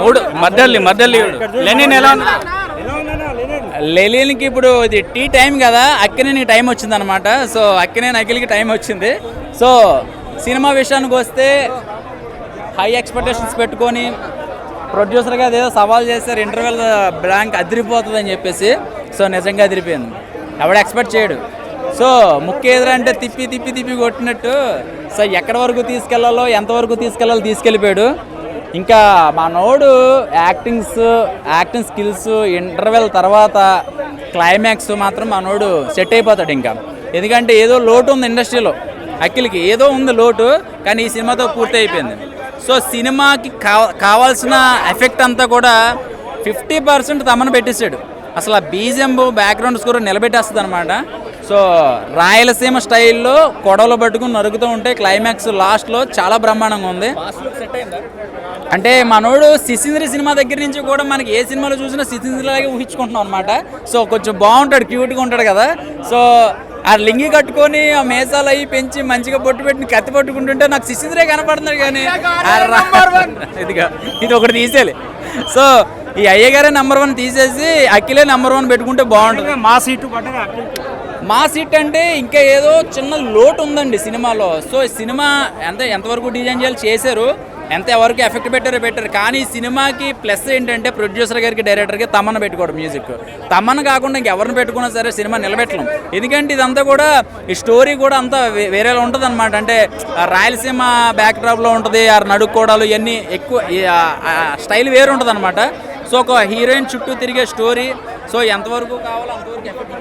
మూడు మద్దెల్లి లెనిన్ ఎలా ఉంది? లెనిన్కి ఇప్పుడు ఇది టీ టైం కదా, అక్కినేనికి టైం వచ్చింది అనమాట. సో అక్కినేని అఖిల్కి టైం వచ్చింది. సో సినిమా విషయానికి వస్తే హై ఎక్స్పెక్టేషన్స్ పెట్టుకొని ప్రొడ్యూసర్గా అదేదో సవాల్ చేశారు, ఇంటర్వెల్ బ్లాంక్ అదిరిపోతుంది అని చెప్పేసి. సో నిజంగా అదిరిపోయింది, ఎవడు ఎక్స్పెక్ట్ చేయడు. సో ముఖ్య ఎదురంటే తిప్పి కొట్టినట్టు. సో ఎక్కడి వరకు తీసుకెళ్లాలో, ఎంతవరకు తీసుకెళ్లాలో తీసుకెళ్ళిపోయాడు. ఇంకా మా నోడు యాక్టింగ్ స్కిల్స్ ఇంటర్వెల్ తర్వాత క్లైమాక్స్ మాత్రం మా నోడు సెట్ అయిపోతాడు ఇంకా. ఎందుకంటే ఏదో లోటు ఉంది ఇండస్ట్రీలో, అఖిల్కి ఏదో ఉంది లోటు, కానీ ఈ సినిమాతో పూర్తి అయిపోయింది. సో సినిమాకి కావాల్సిన ఎఫెక్ట్ అంతా కూడా 50% తమను పెట్టేశాడు. అసలు ఆ బీజిఎం బ్యాక్గ్రౌండ్ స్కోర్ నిలబెట్టేస్తుంది అనమాట. సో రాయలసీమ స్టైల్లో కొడవలు పట్టుకుని నరుగుతూ ఉంటే క్లైమాక్స్ లాస్ట్లో చాలా బ్రహ్మాండంగా ఉంది. అంటే మనోడు సిసింద్రి సినిమా దగ్గర నుంచి కూడా మనకి ఏ సినిమాలో చూసినా సిసింద్రిలాగే ఊహించుకుంటున్నాం అనమాట. సో కొంచెం బాగుంటాడు, క్యూట్గా ఉంటాడు కదా. సో ఆ లింగి కట్టుకొని ఆ మేసాలు అవి పెంచి మంచిగా బొట్టు పెట్టి కత్తి పట్టుకుంటుంటే నాకు సిసింద్రే కనపడుతున్నాడు. కానీ ఇది ఒకటి తీసేయాలి. సో ఈ అయ్యగారే నెంబర్ 1 తీసేసి అఖిలే నెంబర్ 1 పెట్టుకుంటే బాగుంటుంది. మా సీట్ అంటే ఇంకా ఏదో చిన్న లోటు ఉందండి సినిమాలో. సో సినిమా ఎంతవరకు డిజైన్ చేశారు, ఎంతవరకు ఎఫెక్ట్ పెట్టారు. కానీ సినిమాకి ప్లస్ ఏంటంటే ప్రొడ్యూసర్ గారికి, డైరెక్టర్కి తమన్న పెట్టుకోవడం. మ్యూజిక్ తమన్న కాకుండా ఇంకెవరిని పెట్టుకున్నా సరే సినిమా నిలబెట్టలేం. ఎందుకంటే ఇదంతా కూడా ఈ స్టోరీ కూడా అంతా వేరేలా ఉంటుంది అనమాట. అంటే రాయలసీమ బ్యాక్ డ్రాప్లో ఉంటుంది, ఆ నడుక్కోవడాలు ఇవన్నీ ఎక్కువ స్టైల్ వేరు ఉంటుంది అనమాట. సో ఒక హీరోయిన్ చుట్టూ తిరిగే స్టోరీ. సో ఎంతవరకు కావాలో అంతవరకు ఎఫెక్ట్